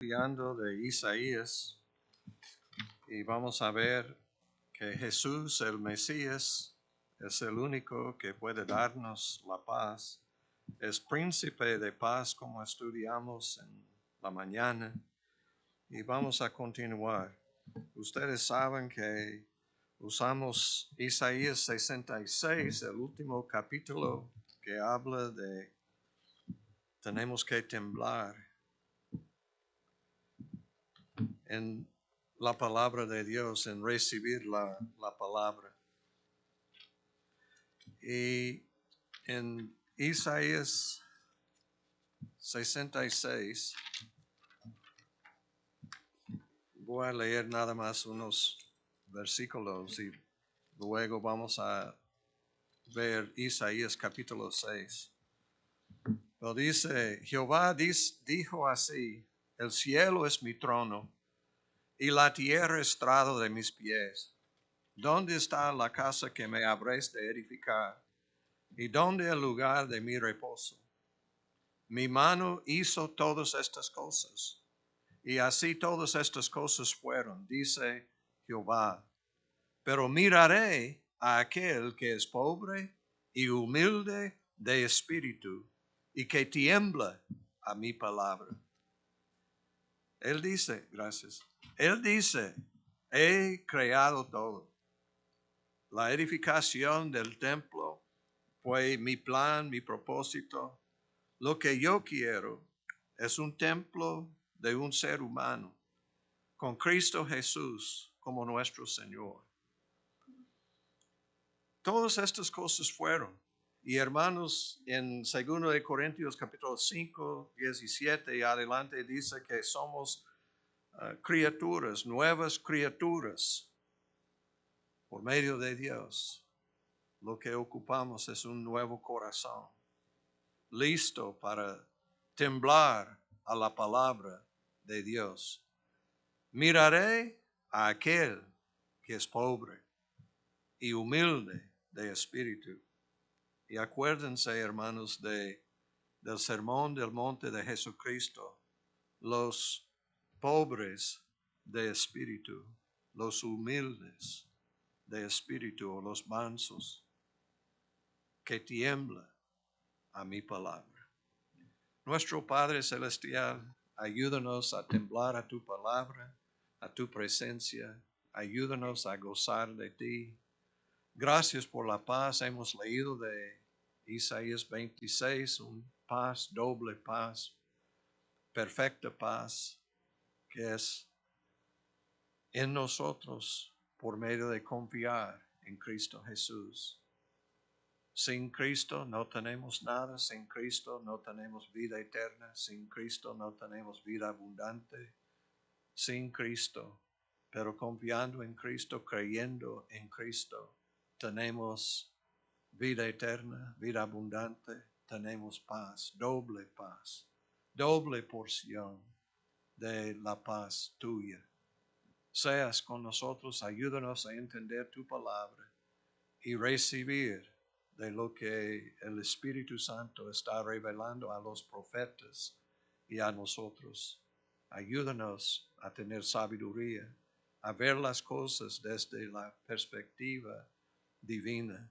estudiando de Isaías y vamos a ver que Jesús, el Mesías, es el único que puede darnos la paz. Es príncipe de paz como estudiamos en la mañana y vamos a continuar. Ustedes saben que usamos Isaías 66, el último capítulo que habla de tenemos que temblar en la palabra de Dios, en recibir la palabra. Y en Isaías 66, voy a leer nada más unos versículos y luego vamos a ver Isaías capítulo 6. Pero dice, Jehová dijo así, el cielo es mi trono y la tierra estrado de mis pies. ¿Dónde está la casa que me habréis de edificar? ¿Y dónde el lugar de mi reposo? Mi mano hizo todas estas cosas, y así todas estas cosas fueron, dice Jehová. Pero miraré a aquel que es pobre y humilde de espíritu, y que tiembla a mi palabra. Él dice, gracias, Él dice, he creado todo. La edificación del templo fue mi plan, mi propósito. Lo que yo quiero es un templo de un ser humano, con Cristo Jesús como nuestro Señor. Todas estas cosas fueron. Y hermanos, en 2 de Corintios capítulo 5, 17 y adelante dice que somos criaturas, nuevas criaturas por medio de Dios. Lo que ocupamos es un nuevo corazón, listo para temblar a la palabra de Dios. Miraré a aquel que es pobre y humilde de espíritu. Y acuérdense, hermanos, del sermón del monte de Jesucristo. Los pobres de espíritu, los humildes de espíritu, o los mansos, que tiembla a mi palabra. Nuestro Padre Celestial, ayúdanos a temblar a tu palabra, a tu presencia. Ayúdanos a gozar de ti. Gracias por la paz. Hemos leído de Isaías 26, un paz, doble paz, perfecta paz, que es en nosotros por medio de confiar en Cristo Jesús. Sin Cristo no tenemos nada, sin Cristo no tenemos vida eterna, sin Cristo no tenemos vida abundante, sin Cristo, pero confiando en Cristo, creyendo en Cristo, tenemos vida eterna, vida abundante, tenemos paz, doble porción de la paz tuya. Seas con nosotros, ayúdanos a entender tu palabra y recibir de lo que el Espíritu Santo está revelando a los profetas y a nosotros. Ayúdanos a tener sabiduría, a ver las cosas desde la perspectiva divina.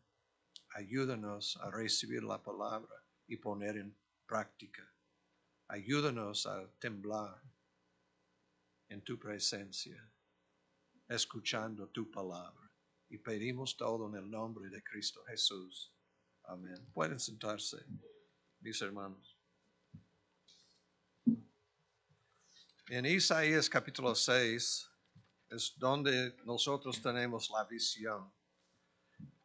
Ayúdanos a recibir la palabra y poner en práctica. Ayúdanos a temblar en tu presencia, escuchando tu palabra. Y pedimos todo en el nombre de Cristo Jesús. Amén. Pueden sentarse, mis hermanos. En Isaías capítulo 6 es donde nosotros tenemos la visión.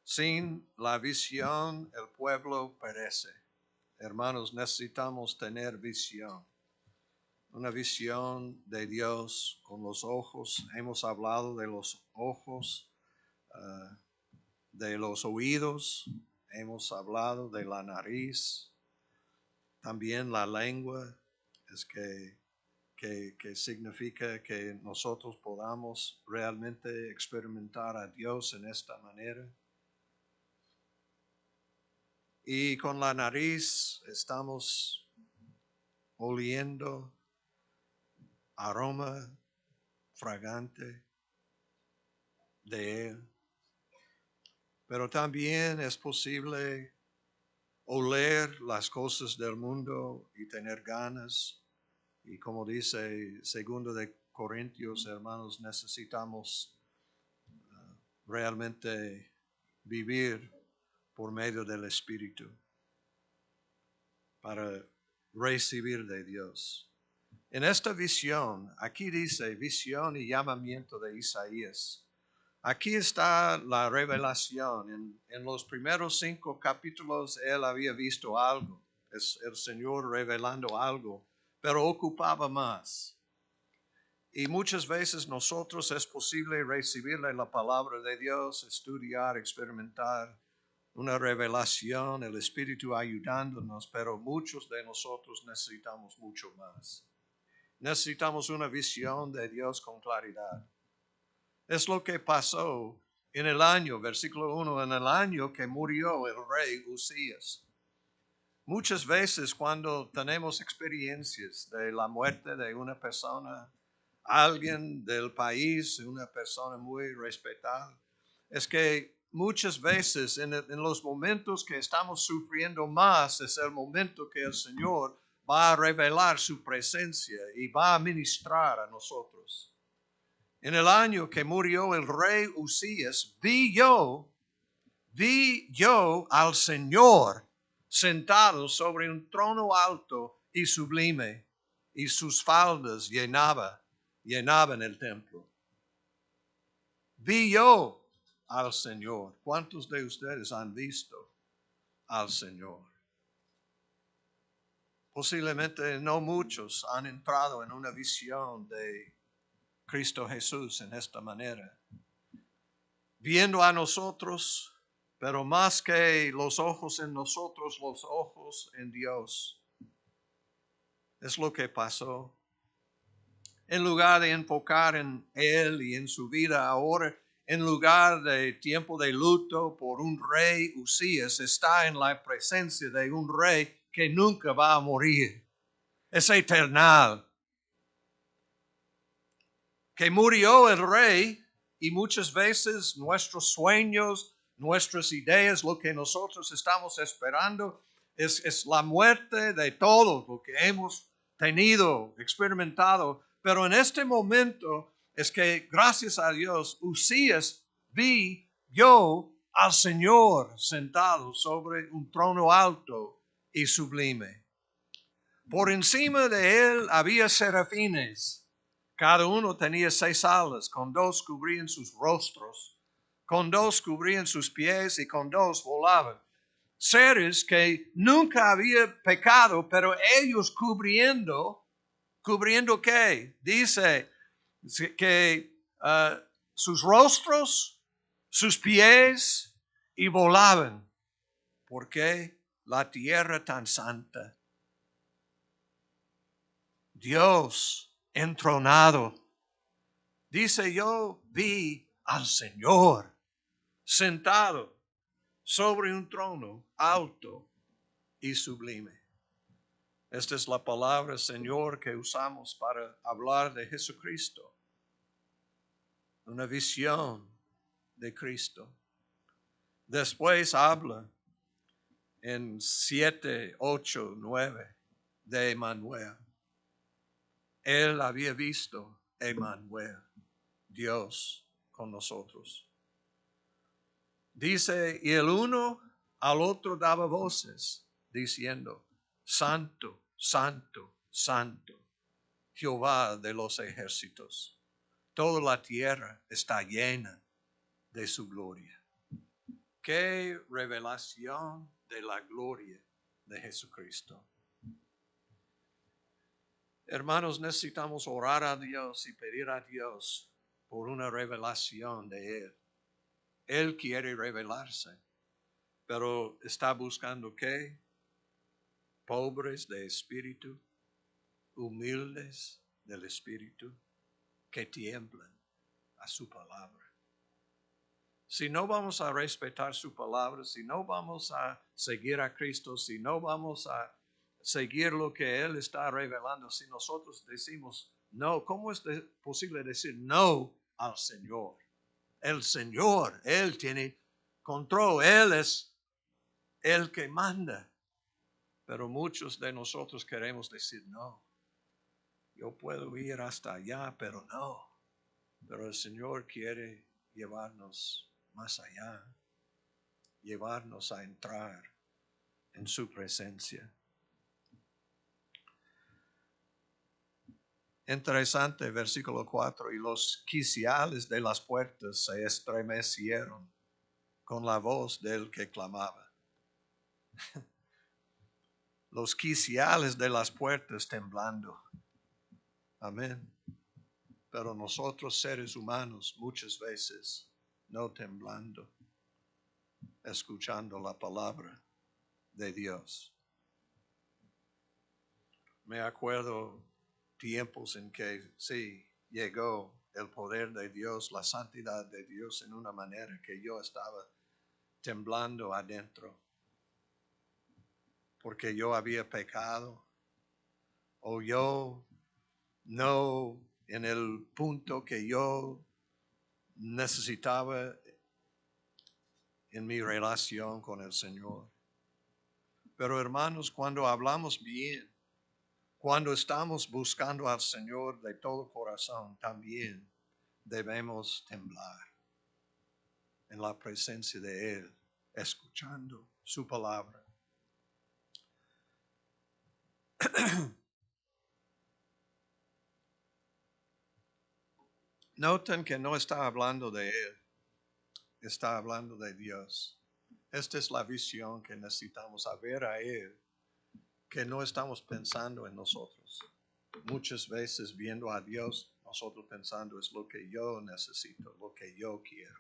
Sin la visión el pueblo perece. Hermanos, necesitamos tener visión. Una visión de Dios con los ojos. Hemos hablado de los ojos, de los oídos. Hemos hablado de la nariz. También la lengua es que significa que nosotros podamos realmente experimentar a Dios en esta manera. Y con la nariz estamos oliendo aroma fragante de Él. Pero también es posible oler las cosas del mundo y tener ganas. Y como dice segundo de Corintios, hermanos, necesitamos realmente vivir por medio del Espíritu para recibir de Dios. En esta visión, aquí dice visión y llamamiento de Isaías. Aquí está la revelación. En los primeros 5 capítulos él había visto algo. Es el Señor revelando algo, pero ocupaba más. Y muchas veces nosotros es posible recibirle la palabra de Dios, estudiar, experimentar una revelación, el Espíritu ayudándonos, pero muchos de nosotros necesitamos mucho más. Necesitamos una visión de Dios con claridad. Es lo que pasó en el año, versículo 1, en el año que murió el rey Usías. Muchas veces cuando tenemos experiencias de la muerte de una persona, alguien del país, una persona muy respetada, es que muchas veces en los momentos que estamos sufriendo más es el momento que el Señor va a revelar su presencia y va a ministrar a nosotros. En el año que murió el rey Usías, vi yo al Señor sentado sobre un trono alto y sublime, y sus faldas llenaban el templo. Vi yo al Señor. ¿Cuántos de ustedes han visto al Señor? Posiblemente no muchos han entrado en una visión de Cristo Jesús en esta manera. Viendo a nosotros, pero más que los ojos en nosotros, los ojos en Dios. Es lo que pasó. En lugar de enfocar en Él y en su vida ahora, en lugar de tiempo de luto por un rey, Usías está en la presencia de un rey que nunca va a morir. Es eternal. Que murió el rey y muchas veces nuestros sueños, nuestras ideas, lo que nosotros estamos esperando es la muerte de todo lo que hemos tenido, experimentado. Pero en este momento es que gracias a Dios, Usías vi yo al Señor sentado sobre un trono alto y sublime. Por encima de él había serafines. Cada uno tenía 6 alas, con 2 cubrían sus rostros, con 2 cubrían sus pies y con 2 volaban. Seres que nunca había pecado, pero ellos ¿cubriendo qué? Dice que sus rostros, sus pies y volaban. ¿Por qué? La tierra tan santa. Dios entronado. Dice, yo vi al Señor sentado sobre un trono alto y sublime. Esta es la palabra, Señor, que usamos para hablar de Jesucristo. Una visión de Cristo. Después habla en 7, 8, 9 de Emmanuel. Él había visto Emmanuel, Dios con nosotros. Dice, y el uno al otro daba voces, diciendo, Santo, Santo, Santo, Jehová de los ejércitos. Toda la tierra está llena de su gloria. Qué revelación de la gloria de Jesucristo. Hermanos, necesitamos orar a Dios y pedir a Dios por una revelación de Él. Él quiere revelarse, pero está buscando ¿qué? Pobres de espíritu, humildes del espíritu, que tiemblan a su palabra. Si no vamos a respetar su palabra, si no vamos a seguir a Cristo, si no vamos a seguir lo que Él está revelando, si nosotros decimos, No, ¿cómo es posible decir no al Señor? El Señor, Él tiene control, Él es el que manda. Pero muchos de nosotros queremos decir no. Yo puedo ir hasta allá, pero no. Pero el Señor quiere llevarnos más allá, llevarnos a entrar en su presencia. Interesante, versículo 4, y los quiciales de las puertas se estremecieron con la voz del que clamaba. Los quiciales de las puertas temblando. Amén. Pero nosotros seres humanos muchas veces no temblando, escuchando la palabra de Dios. Me acuerdo tiempos en que sí llegó el poder de Dios, la santidad de Dios en una manera que yo estaba temblando adentro, porque yo había pecado o yo no en el punto que yo necesitaba en mi relación con el Señor. Pero hermanos, cuando hablamos bien, cuando estamos buscando al Señor de todo corazón, también debemos temblar en la presencia de Él, escuchando su palabra. Noten que no está hablando de Él, está hablando de Dios. Esta es la visión que necesitamos, a ver a Él, que no estamos pensando en nosotros. Muchas veces viendo a Dios, nosotros pensando es lo que yo necesito, lo que yo quiero.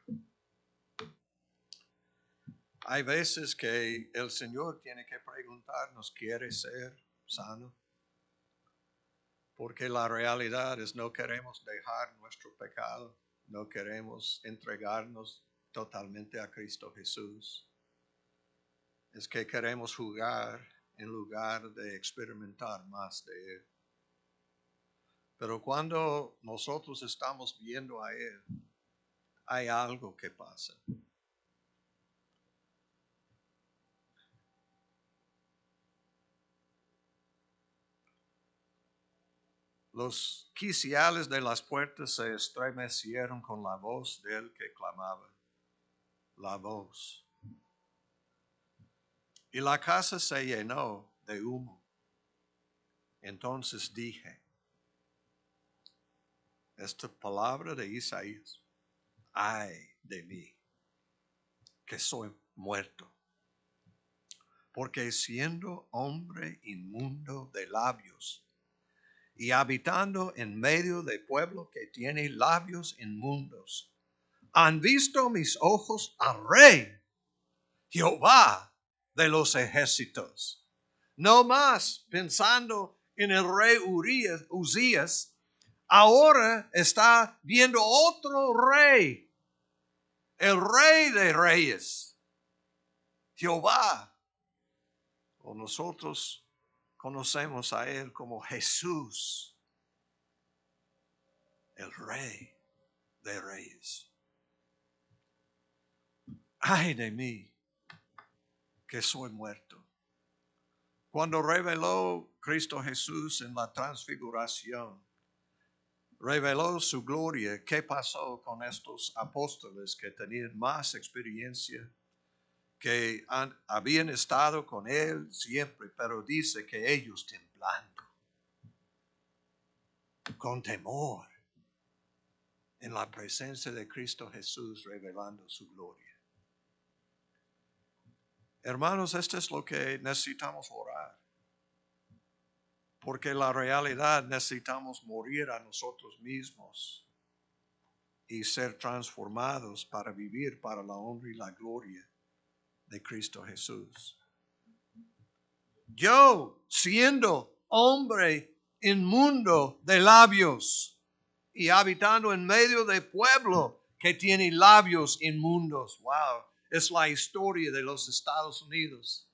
Hay veces que el Señor tiene que preguntarnos, ¿quiere ser sano? Porque la realidad es no queremos dejar nuestro pecado, no queremos entregarnos totalmente a Cristo Jesús. Es que queremos jugar en lugar de experimentar más de Él. Pero cuando nosotros estamos viendo a Él, hay algo que pasa. Los quiciales de las puertas se estremecieron con la voz del que clamaba. La voz. Y la casa se llenó de humo. Entonces dije, esta palabra de Isaías, ay de mí, que soy muerto, porque siendo hombre inmundo de labios y habitando en medio de pueblo que tiene labios inmundos, han visto mis ojos al Rey, Jehová de los ejércitos. No más pensando en el rey Uzías, ahora está viendo otro rey, el Rey de Reyes, Jehová. O nosotros conocemos a Él como Jesús, el Rey de Reyes. Ay de mí, que soy muerto. Cuando reveló Cristo Jesús en la transfiguración, reveló su gloria. ¿Qué pasó con estos apóstoles que tenían más experiencia, que habían estado con Él siempre, pero dice que ellos temblando, con temor, en la presencia de Cristo Jesús, revelando su gloria? Hermanos, esto es lo que necesitamos orar. Porque la realidad necesitamos morir a nosotros mismos y ser transformados para vivir para la honra y la gloria de Cristo Jesús. Yo, siendo hombre inmundo de labios y habitando en medio de pueblo que tiene labios inmundos. Wow, es la historia de los Estados Unidos.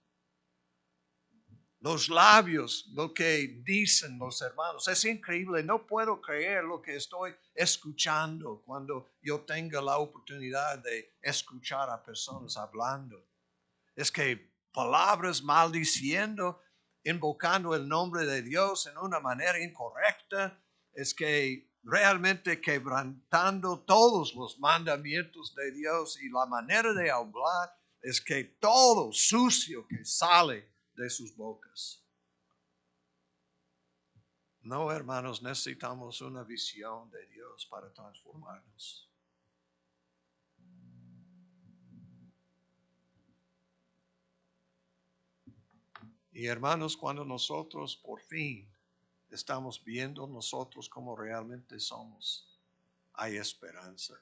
Los labios, lo que dicen los hermanos. Es increíble. No puedo creer lo que estoy escuchando cuando yo tenga la oportunidad de escuchar a personas hablando. Es que palabras maldiciendo, invocando el nombre de Dios en una manera incorrecta, es que realmente quebrantando todos los mandamientos de Dios, y la manera de hablar es que todo sucio que sale de sus bocas. No, hermanos, necesitamos una visión de Dios para transformarnos. Y hermanos, cuando nosotros por fin estamos viendo nosotros como realmente somos, hay esperanza.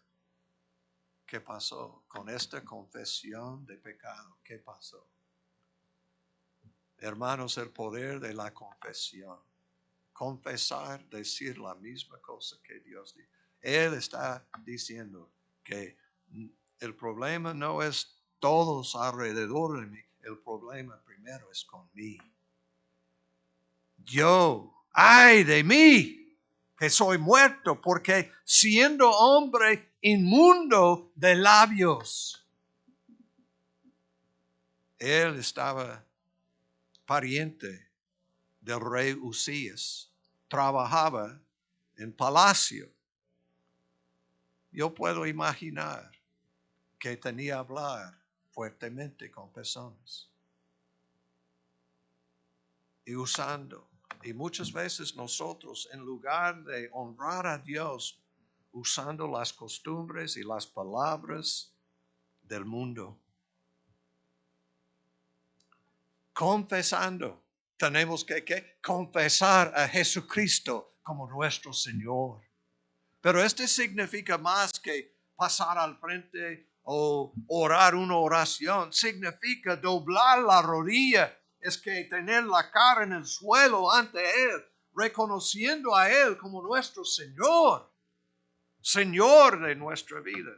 ¿Qué pasó con esta confesión de pecado? ¿Qué pasó? Hermanos, el poder de la confesión. Confesar, decir la misma cosa que Dios dice. Él está diciendo que el problema no es todos alrededor de mí. El problema primero es conmigo. Ay de mí, que soy muerto, porque siendo hombre inmundo de labios, él estaba pariente del rey Usías, trabajaba en palacio. Yo puedo imaginar que tenía que hablar fuertemente con personas y usando. Y muchas veces nosotros, en lugar de honrar a Dios, usando las costumbres y las palabras del mundo. Confesando. Tenemos que confesar a Jesucristo como nuestro Señor. Pero este significa más que pasar al frente o orar una oración. Significa doblar la rodilla. Es que tener la cara en el suelo ante Él, reconociendo a Él como nuestro Señor. Señor de nuestra vida.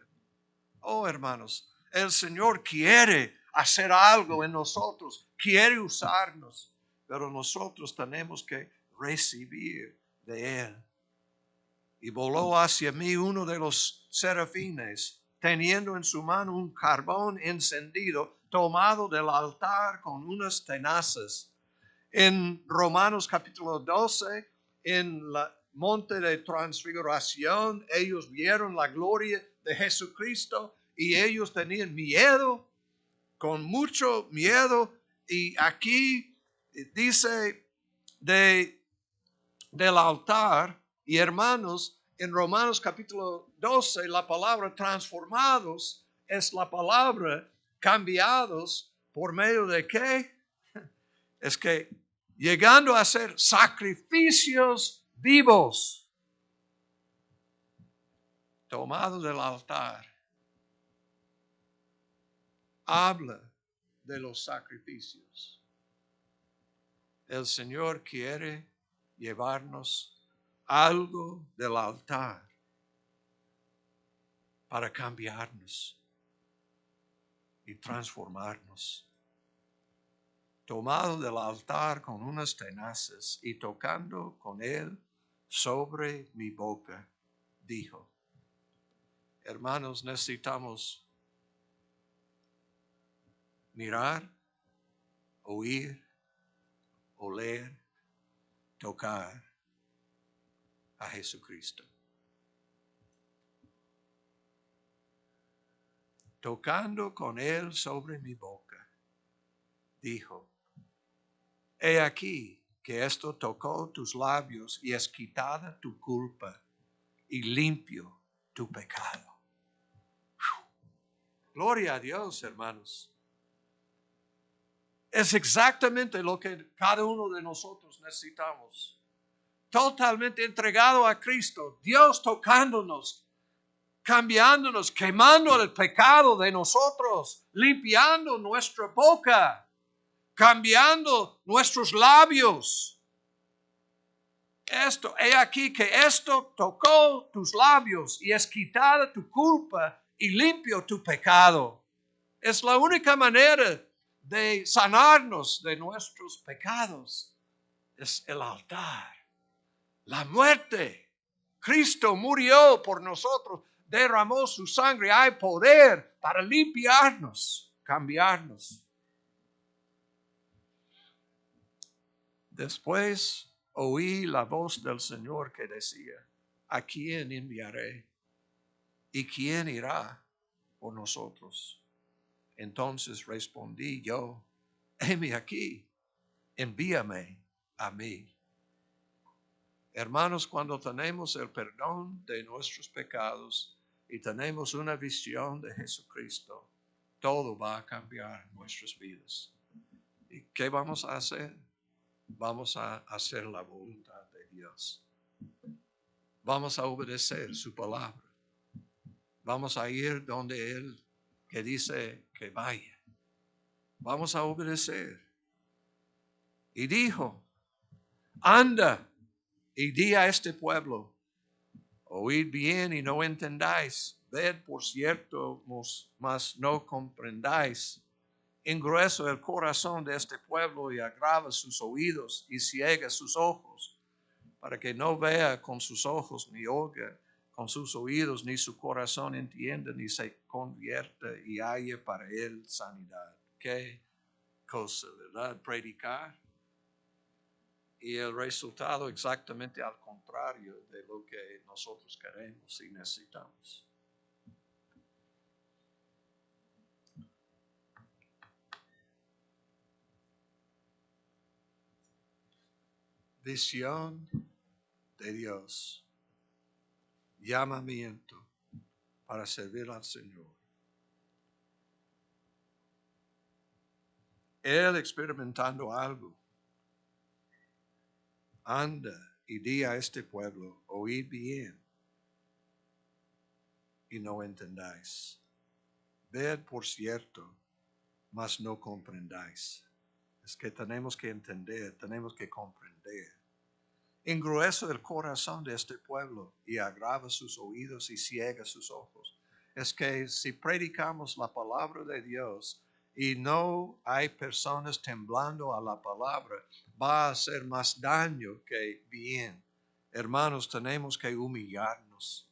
Oh, hermanos, el Señor quiere hacer algo en nosotros, quiere usarnos, pero nosotros tenemos que recibir de Él. Y voló hacia mí uno de los serafines, teniendo en su mano un carbón encendido, tomado del altar con unas tenazas. En Romanos capítulo 12, en la monte de transfiguración, ellos vieron la gloria de Jesucristo y ellos tenían miedo, con mucho miedo. Y aquí dice del altar, y hermanos, en Romanos capítulo 12, la palabra transformados es la palabra cambiados por medio de qué? Es que llegando a ser sacrificios vivos, tomados del altar, habla de los sacrificios. El Señor quiere llevarnos algo del altar para cambiarnos y transformarnos. Tomado del altar con unas tenazas y tocando con él sobre mi boca, dijo: hermanos, necesitamos mirar, oír, oler, tocar a Jesucristo. Tocando con él sobre mi boca, dijo: he aquí que esto tocó tus labios y es quitada tu culpa y limpio tu pecado. Gloria a Dios, hermanos. Es exactamente lo que cada uno de nosotros necesitamos. Totalmente entregado a Cristo, Dios tocándonos, cambiándonos, quemando el pecado de nosotros, limpiando nuestra boca, cambiando nuestros labios. He aquí que esto tocó tus labios y es quitada tu culpa y limpio tu pecado. Es la única manera de sanarnos de nuestros pecados es el altar. La muerte. Cristo murió por nosotros, derramó su sangre. Hay poder para limpiarnos, cambiarnos. Después oí la voz del Señor que decía, ¿a quién enviaré? ¿Y quién irá por nosotros? Entonces respondí yo, heme aquí, envíame a mí. Hermanos, cuando tenemos el perdón de nuestros pecados y tenemos una visión de Jesucristo, todo va a cambiar en nuestras vidas. ¿Y qué vamos a hacer? Vamos a hacer la voluntad de Dios. Vamos a obedecer su palabra. Vamos a ir donde Él que dice que vaya. Vamos a obedecer. Y dijo, anda y di a este pueblo, oíd bien y no entendáis, ved por cierto, mas no comprendáis. Engrueso el corazón de este pueblo y agrava sus oídos y ciega sus ojos, para que no vea con sus ojos ni oiga con sus oídos, ni su corazón entienda, ni se convierta y haya para él sanidad. Qué cosa, ¿verdad? Predicar. Y el resultado exactamente al contrario de lo que nosotros queremos y necesitamos. Visión de Dios. Llamamiento para servir al Señor. Él experimentando algo. Anda y di a este pueblo, oíd bien y no entendáis. Ved por cierto, mas no comprendáis. Es que tenemos que entender, tenemos que comprender. Engruesa el corazón de este pueblo y agrava sus oídos y ciega sus ojos. Es que si predicamos la palabra de Dios y no hay personas temblando a la palabra, va a hacer más daño que bien. Hermanos, tenemos que humillarnos.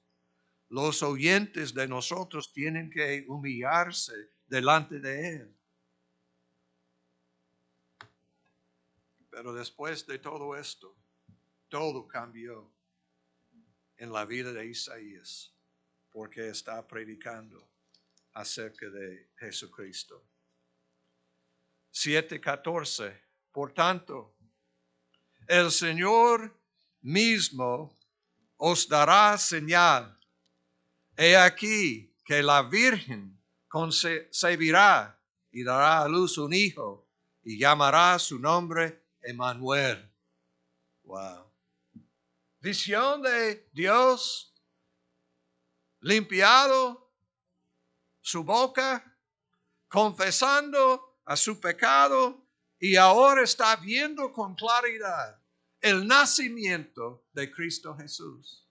Los oyentes de nosotros tienen que humillarse delante de Él. Pero después de todo esto, todo cambió en la vida de Isaías, porque está predicando acerca de Jesucristo. 7:14. Por tanto, el Señor mismo os dará señal. He aquí que la Virgen concebirá y dará a luz un hijo y llamará su nombre Emmanuel. Wow. Visión de Dios, limpiado su boca, confesando a su pecado y ahora está viendo con claridad el nacimiento de Cristo Jesús.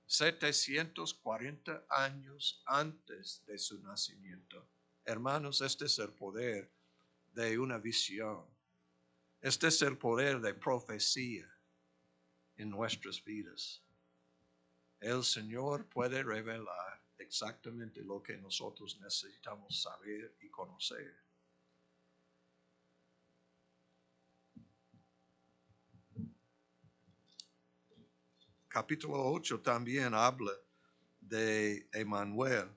740 años antes de su nacimiento. Hermanos, este es el poder de una visión. Este es el poder de profecía en nuestras vidas. El Señor puede revelar exactamente lo que nosotros necesitamos saber y conocer. Capítulo 8 también habla de Emmanuel.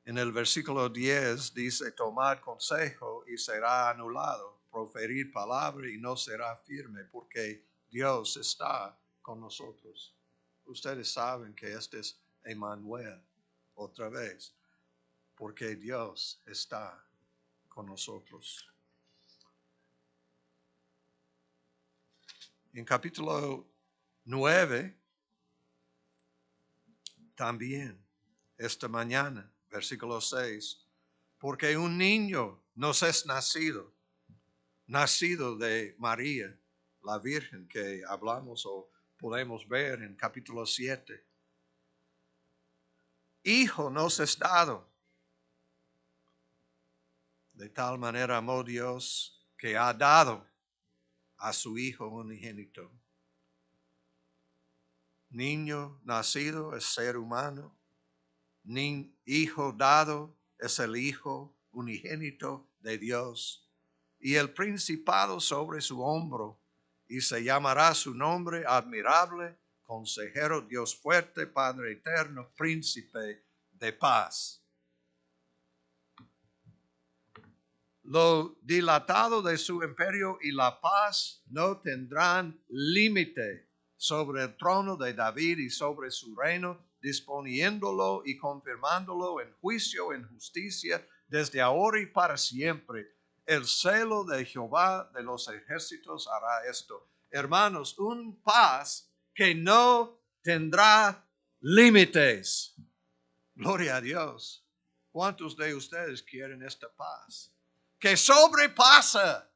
En el versículo 10 dice, tomad consejo y será anulado, proferir palabra y no será firme, porque Dios está con nosotros. Ustedes saben que este es Emmanuel, otra vez, porque Dios está con nosotros. En capítulo 9, también, esta mañana, versículo 6, porque un niño nos es nacido de María, la Virgen que hablamos o podemos ver en capítulo 7. Hijo nos es dado. De tal manera amó Dios que ha dado a su Hijo unigénito. Niño nacido es ser humano. Hijo dado es el Hijo unigénito de Dios. Y el principado sobre su hombro. Y se llamará su nombre admirable, consejero, Dios fuerte, Padre eterno, príncipe de paz. Lo dilatado de su imperio y la paz no tendrán límite sobre el trono de David y sobre su reino, disponiéndolo y confirmándolo en juicio, en justicia, desde ahora y para siempre. El celo de Jehová de los ejércitos hará esto. Hermanos, un paz que no tendrá límites. Gloria a Dios. ¿Cuántos de ustedes quieren esta paz? Que sobrepasa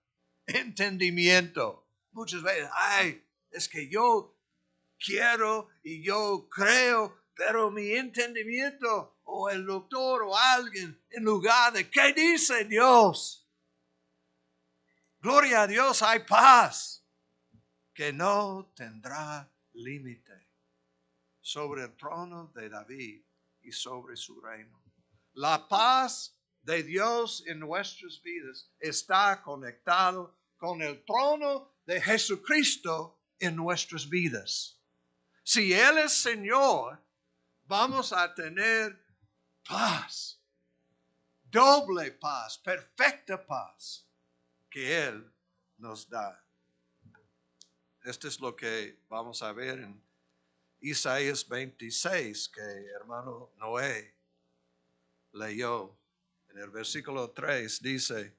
entendimiento. Muchas veces, es que yo quiero y yo creo, pero mi entendimiento o el doctor o alguien, en lugar de ¿qué dice Dios? Gloria a Dios, hay paz que no tendrá límite sobre el trono de David y sobre su reino. La paz de Dios en nuestras vidas está conectado con el trono de Jesucristo en nuestras vidas. Si Él es Señor, vamos a tener paz, doble paz, perfecta paz que Él nos da. Esto es lo que vamos a ver en Isaías 26, que hermano Noé leyó. En el versículo 3 dice,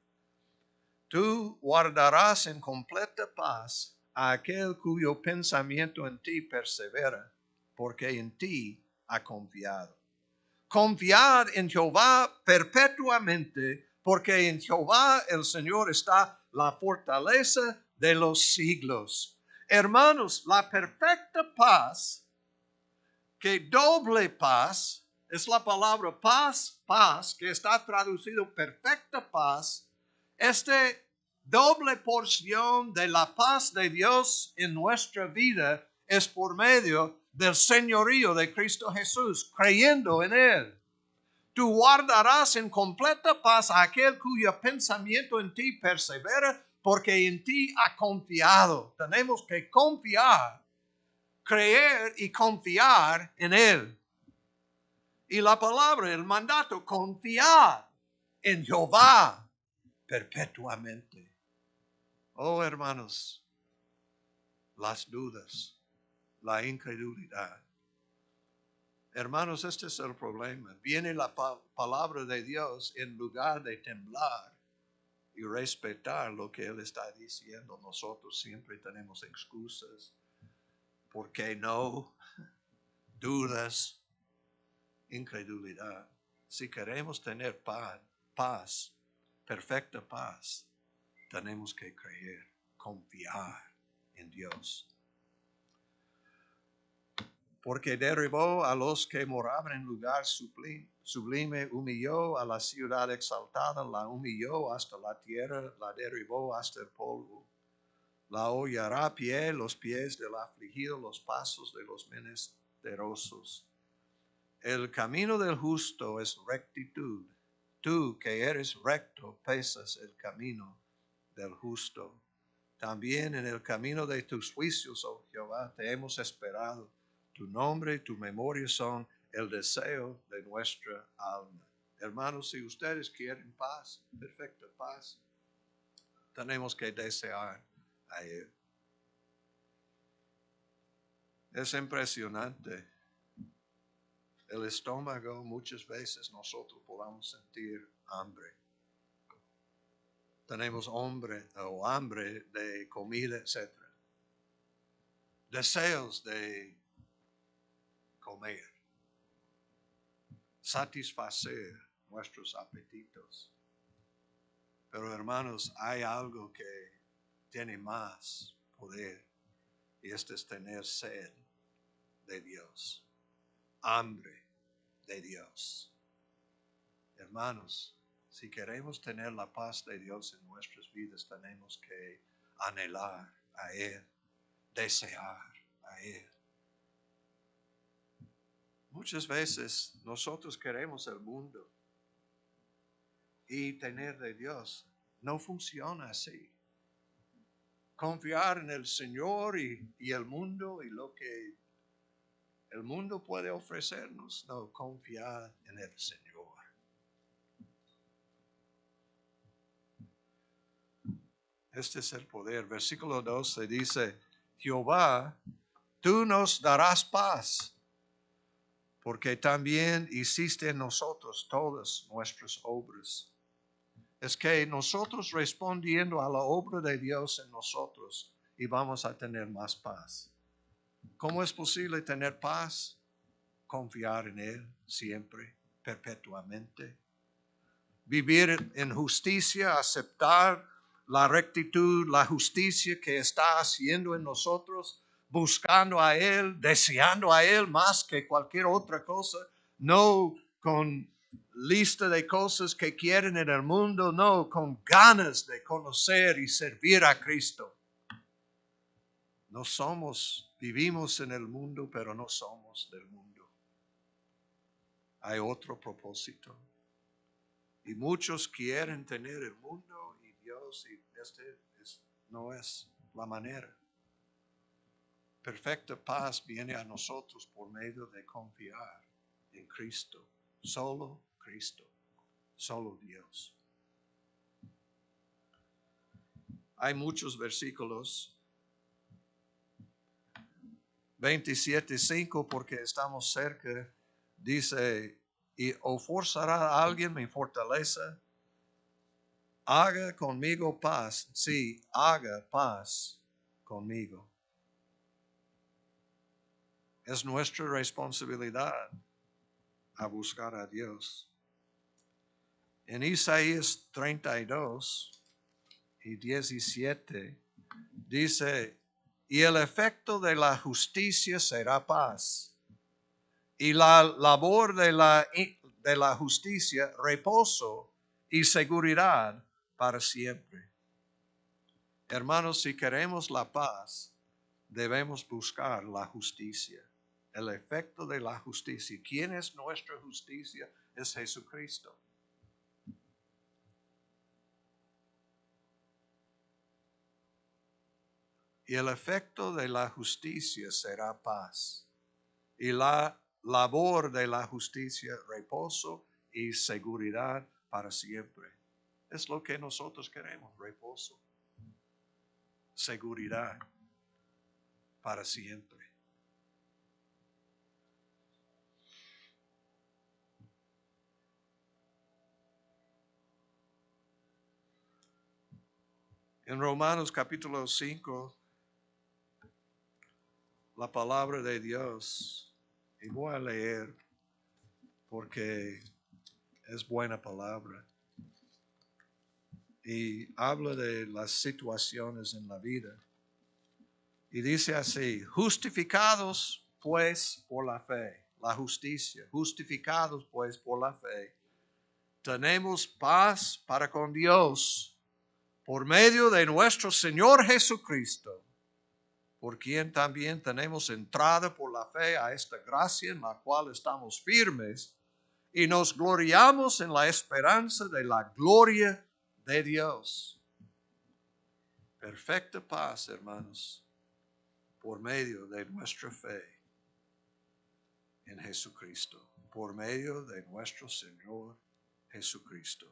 tú guardarás en completa paz a aquel cuyo pensamiento en ti persevera, porque en ti ha confiado. Confiad en Jehová perpetuamente, porque en Jehová el Señor está la fortaleza de los siglos. Hermanos, la perfecta paz, que doble paz, es la palabra paz, paz, que está traducido perfecta paz. Esta doble porción de la paz de Dios en nuestra vida es por medio del señorío de Cristo Jesús, creyendo en Él. Tú guardarás en completa paz a aquel cuyo pensamiento en ti persevera, porque en ti ha confiado. Tenemos que confiar, creer y confiar en Él. Y la palabra, el mandato, confiar en Jehová perpetuamente. Oh, hermanos, las dudas, la incredulidad. Hermanos, este es el problema. Viene la palabra de Dios en lugar de temblar y respetar lo que Él está diciendo. Nosotros siempre tenemos excusas. ¿Por qué no? Dudas, incredulidad. Si queremos tener paz, perfecta paz, tenemos que creer, confiar en Dios. Porque derribó a los que moraban en lugar sublime, humilló a la ciudad exaltada, la humilló hasta la tierra, la derribó hasta el polvo. La hollará a pie los pies del afligido, los pasos de los menesterosos. El camino del justo es rectitud. Tú que eres recto, pesas el camino del justo. También en el camino de tus juicios, oh Jehová, te hemos esperado. Tu nombre y tu memoria son el deseo de nuestra alma. Hermanos, si ustedes quieren paz, perfecta paz, tenemos que desear a Él. Es impresionante. El estómago, muchas veces nosotros podamos sentir hambre. Tenemos hambre de comida, etc. Deseos de comer, satisfacer nuestros apetitos. Pero hermanos, hay algo que tiene más poder y este es tener sed de Dios, hambre de Dios. Hermanos, Si queremos tener la paz de Dios en nuestras vidas, tenemos que anhelar a Él, desear a Él. Muchas veces nosotros queremos el mundo y tener de Dios. No funciona así. Confiar en el Señor y el mundo y lo que el mundo puede ofrecernos. No, confiar en el Señor. Este es el poder. Versículo 12 dice, Jehová, tú nos darás paz, porque también hiciste en nosotros todas nuestras obras. Es que nosotros respondiendo a la obra de Dios en nosotros y vamos a tener más paz. ¿Cómo es posible tener paz? Confiar en Él siempre, perpetuamente. Vivir en justicia, aceptar la rectitud, la justicia que está haciendo en nosotros, buscando a Él, deseando a Él más que cualquier otra cosa, no con lista de cosas que quieren en el mundo, no, con ganas de conocer y servir a Cristo. No somos, vivimos en el mundo, pero no somos del mundo. Hay otro propósito. Y muchos quieren tener el mundo y Dios, y no es la manera. Perfecta paz viene a nosotros por medio de confiar en Cristo. Solo Cristo, solo Dios. Hay muchos versículos. 27:5, porque estamos cerca, dice, y o forzará a alguien mi fortaleza, haga conmigo paz, sí, haga paz conmigo. Es nuestra responsabilidad a buscar a Dios. En Isaías 32 y 17 dice, y el efecto de la justicia será paz, y la labor de la justicia, reposo y seguridad para siempre. Hermanos, si queremos la paz, debemos buscar la justicia. El efecto de la justicia. ¿Quién es nuestra justicia? Es Jesucristo. Y el efecto de la justicia será paz. Y la labor de la justicia, reposo y seguridad para siempre. Es lo que nosotros queremos, reposo, seguridad para siempre. En Romanos capítulo 5, la palabra de Dios, y voy a leer porque es buena palabra, y habla de las situaciones en la vida. Y dice así, justificados pues por la fe, la justicia, justificados pues por la fe, tenemos paz para con Dios por medio de nuestro Señor Jesucristo, por quien también tenemos entrada por la fe a esta gracia en la cual estamos firmes y nos gloriamos en la esperanza de la gloria de Dios. Perfecta paz, hermanos, por medio de nuestra fe en Jesucristo, por medio de nuestro Señor Jesucristo.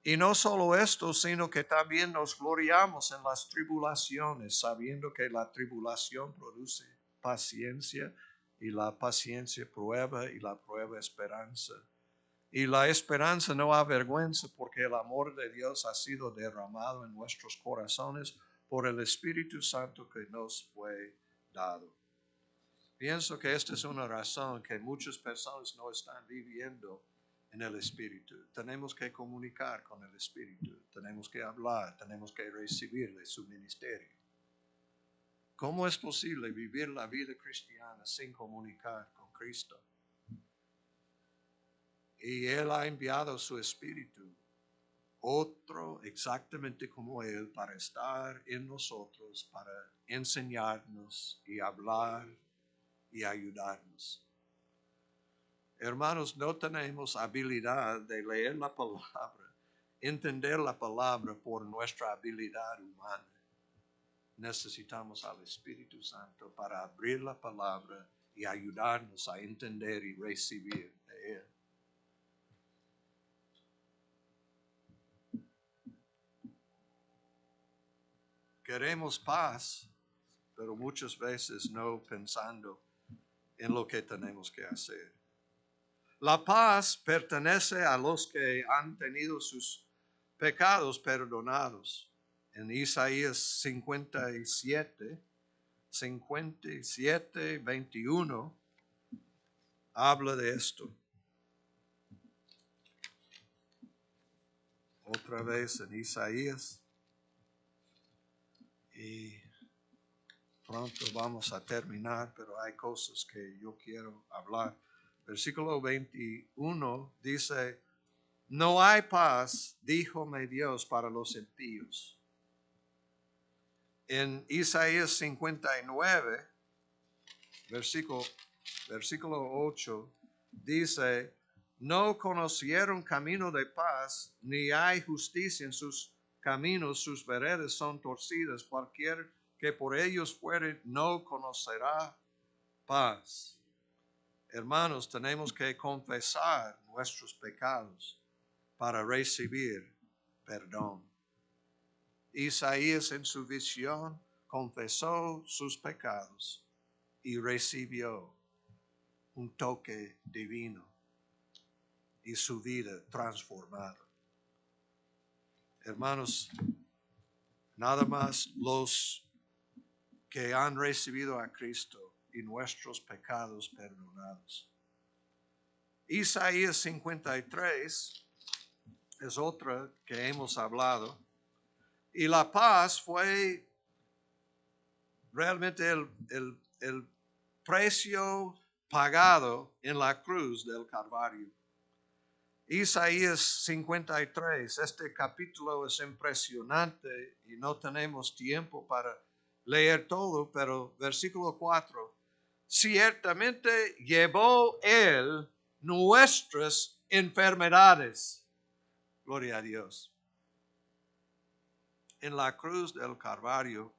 Y no solo esto, sino que también nos gloriamos en las tribulaciones, sabiendo que la tribulación produce paciencia, y la paciencia prueba, y la prueba esperanza. Y la esperanza no avergüenza, porque el amor de Dios ha sido derramado en nuestros corazones por el Espíritu Santo que nos fue dado. Pienso que esta es una razón que muchas personas no están viviendo en el Espíritu. Tenemos que comunicar con el Espíritu, tenemos que hablar, tenemos que recibir de su ministerio. ¿Cómo es posible vivir la vida cristiana sin comunicar con Cristo? Y Él ha enviado su Espíritu, otro exactamente como Él, para estar en nosotros, para enseñarnos y hablar y ayudarnos. Hermanos, no tenemos habilidad de leer la palabra, entender la palabra por nuestra habilidad humana. Necesitamos al Espíritu Santo para abrir la palabra y ayudarnos a entender y recibir de Él. Queremos paz, pero muchas veces no pensando en lo que tenemos que hacer. La paz pertenece a los que han tenido sus pecados perdonados. En Isaías 57, 21, habla de esto. Otra vez en Isaías. Y pronto vamos a terminar, pero hay cosas que yo quiero hablar. Versículo 21 dice, no hay paz, díjome Dios, para los impíos. En Isaías 59, versículo 8, dice, no conocieron camino de paz, ni hay justicia en sus caminos, sus veredas son torcidas. Cualquier que por ellos fuere no conocerá paz. Hermanos, tenemos que confesar nuestros pecados para recibir perdón. Isaías en su visión confesó sus pecados y recibió un toque divino y su vida transformada. Hermanos, nada más los que han recibido a Cristo y nuestros pecados perdonados. Isaías 53 es otra que hemos hablado. Y la paz fue realmente el precio pagado en la cruz del Calvario. Isaías 53, este capítulo es impresionante y no tenemos tiempo para leer todo, pero versículo 4, ciertamente llevó Él nuestras enfermedades. Gloria a Dios. En la cruz del Calvario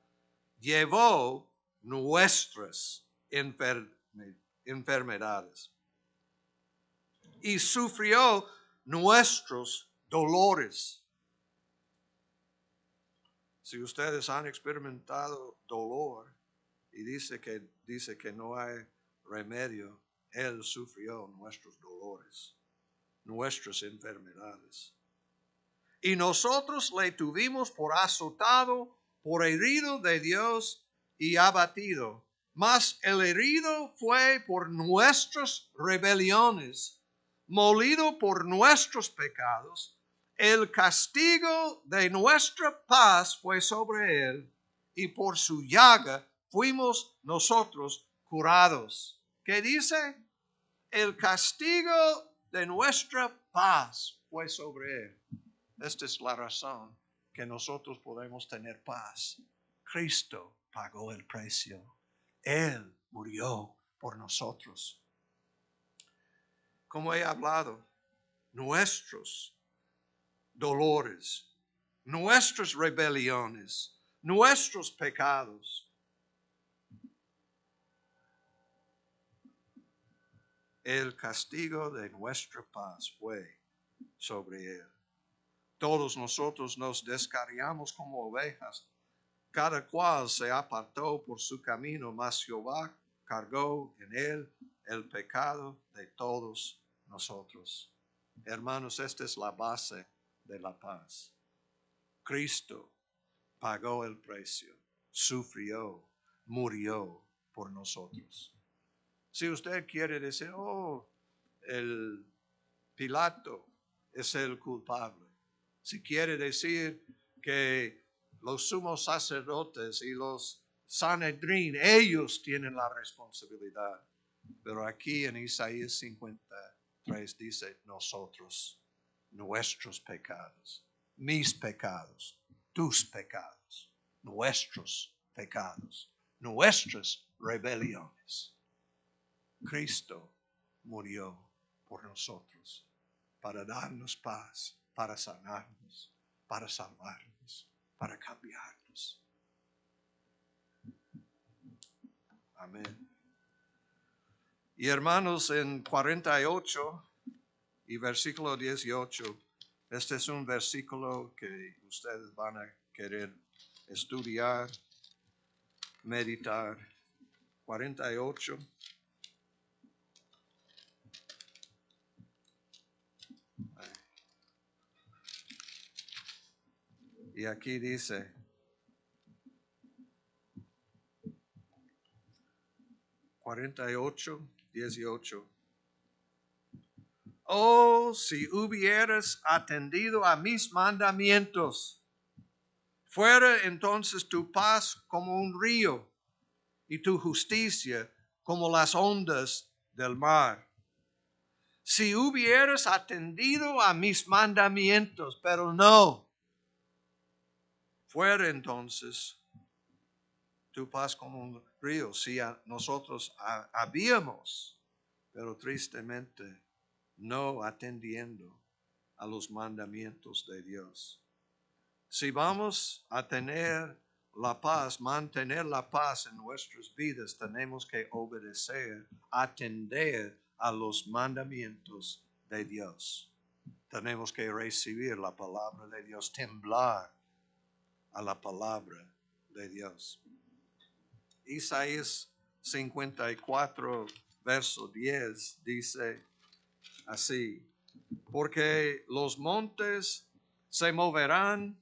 llevó nuestras enfermedades y sufrió nuestros dolores. Si ustedes han experimentado dolor y dice que no hay remedio, Él sufrió nuestros dolores, nuestras enfermedades. Y nosotros le tuvimos por azotado, por herido de Dios y abatido. Mas el herido fue por nuestras rebeliones, molido por nuestros pecados. El castigo de nuestra paz fue sobre él, y por su llaga fuimos nosotros curados. ¿Qué dice? El castigo de nuestra paz fue sobre él. Esta es la razón que nosotros podemos tener paz. Cristo pagó el precio. Él murió por nosotros. Como he hablado, nuestros dolores, nuestras rebeliones, nuestros pecados, el castigo de nuestra paz fue sobre él. Todos nosotros nos descarriamos como ovejas. Cada cual se apartó por su camino, mas Jehová cargó en él el pecado de todos nosotros. Hermanos, esta es la base de la paz. Cristo pagó el precio, sufrió, murió por nosotros. Si usted quiere decir, el Pilato es el culpable. Si quiere decir que los sumos sacerdotes y los Sanedrín, ellos tienen la responsabilidad. Pero aquí en Isaías 53 3 dice nosotros, nuestros pecados, mis pecados, tus pecados, nuestros pecados, nuestras rebeliones. Cristo murió por nosotros para darnos paz, para sanarnos, para salvarnos, para cambiarnos. Amén. Y hermanos, en 48 y versículo 18, este es un versículo que ustedes van a querer estudiar, meditar. 48. Y aquí dice, 48, 18. Oh, si hubieras atendido a mis mandamientos, fuera entonces tu paz como un río y tu justicia como las ondas del mar. Si hubieras atendido a mis mandamientos, pero no, fuera entonces tu paz como un río. Si nosotros habíamos, pero tristemente no atendiendo a los mandamientos de Dios. Si vamos a tener la paz, mantener la paz en nuestras vidas, tenemos que obedecer, atender a los mandamientos de Dios. Tenemos que recibir la palabra de Dios, temblar a la palabra de Dios. Isaías 54, verso 10 dice así: porque los montes se moverán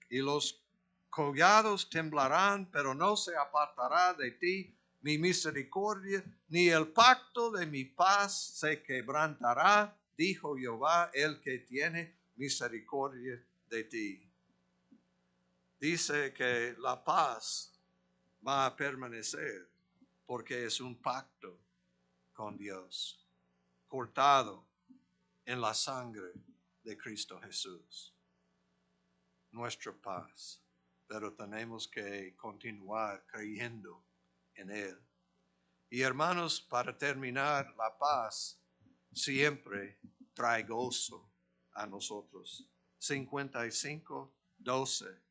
y los collados temblarán, pero no se apartará de ti mi misericordia, ni el pacto de mi paz se quebrantará, dijo Jehová, el que tiene misericordia de ti. Dice que la paz va a permanecer porque es un pacto con Dios, cortado en la sangre de Cristo Jesús. Nuestra paz, pero tenemos que continuar creyendo en Él. Y hermanos, para terminar, la paz siempre trae gozo a nosotros. 55, 12.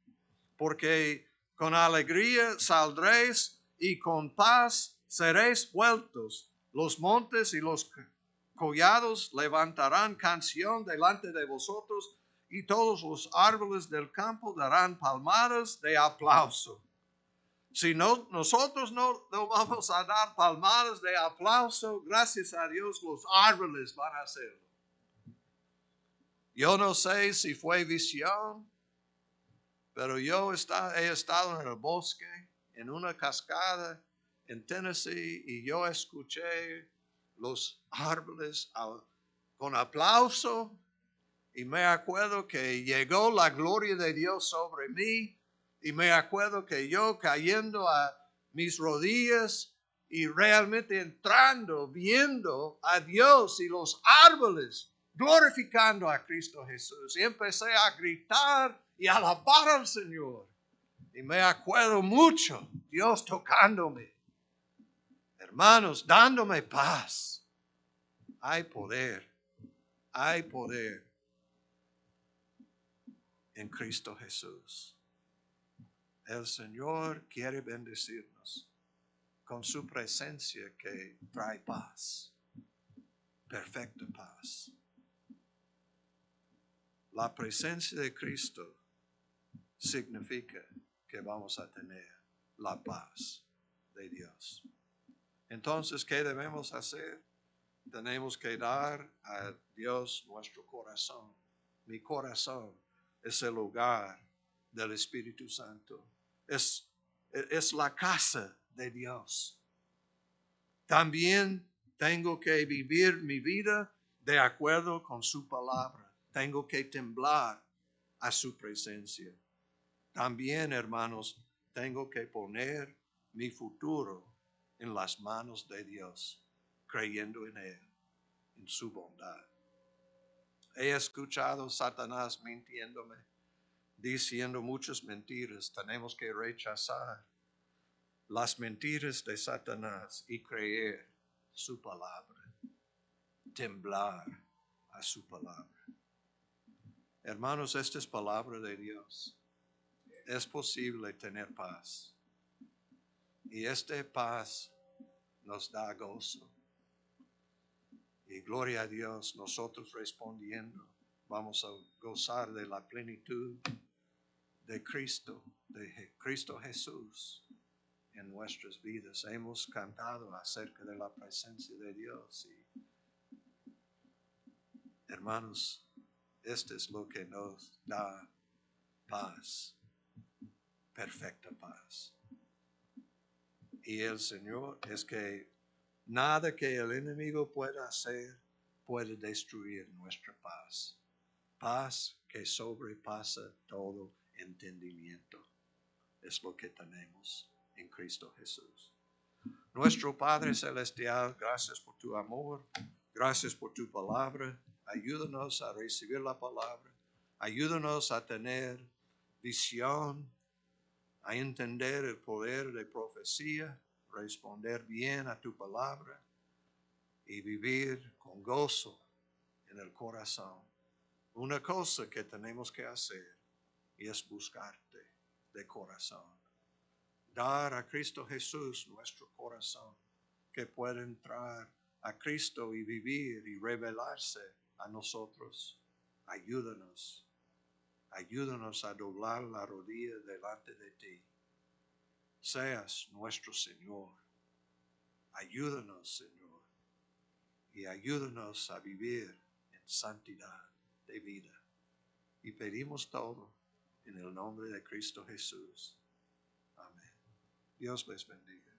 Porque con alegría saldréis y con paz seréis vueltos. Los montes y los collados levantarán canción delante de vosotros, y todos los árboles del campo darán palmadas de aplauso. Si no, nosotros no vamos a dar palmadas de aplauso, gracias a Dios los árboles van a hacerlo. Yo no sé si fue visión, pero yo he estado en el bosque, en una cascada en Tennessee, y yo escuché los árboles con aplauso, y me acuerdo que llegó la gloria de Dios sobre mí, y me acuerdo que yo cayendo a mis rodillas y realmente entrando, viendo a Dios y los árboles, glorificando a Cristo Jesús. Y empecé a gritar y alabar al Señor. Y me acuerdo mucho, Dios tocándome. Hermanos, dándome paz. Hay poder en Cristo Jesús. El Señor quiere bendecirnos con su presencia que trae paz, perfecta paz. La presencia de Cristo significa que vamos a tener la paz de Dios. Entonces, ¿qué debemos hacer? Tenemos que dar a Dios nuestro corazón. Mi corazón es el hogar del Espíritu Santo. Es la casa de Dios. También tengo que vivir mi vida de acuerdo con su palabra. Tengo que temblar a su presencia. También, hermanos, tengo que poner mi futuro en las manos de Dios, creyendo en Él. en su bondad. He escuchado a Satanás mintiéndome, diciendo muchas mentiras. Tenemos que rechazar las mentiras de Satanás y creer su palabra, temblar a su palabra. Hermanos, esta es palabra de Dios. Es posible tener paz. Y esta paz nos da gozo. Y gloria a Dios, nosotros respondiendo, vamos a gozar de la plenitud de Cristo Jesús en nuestras vidas. Hemos cantado acerca de la presencia de Dios. Y, hermanos, esto es lo que nos da paz, perfecta paz. Y el Señor es que nada que el enemigo pueda hacer puede destruir nuestra paz. Paz que sobrepasa todo entendimiento. Es lo que tenemos en Cristo Jesús. Nuestro Padre Celestial, gracias por tu amor. Gracias por tu palabra. Ayúdanos a recibir la palabra. Ayúdanos a tener visión, a entender el poder de profecía, responder bien a tu palabra y vivir con gozo en el corazón. Una cosa que tenemos que hacer es buscarte de corazón. Dar a Cristo Jesús nuestro corazón, que pueda entrar a Cristo y vivir y revelarse a nosotros. Ayúdanos. Ayúdanos a doblar la rodilla delante de ti. Seas nuestro Señor. Ayúdanos, Señor. Y ayúdanos a vivir en santidad de vida. Y pedimos todo en el nombre de Cristo Jesús. Amén. Dios les bendiga.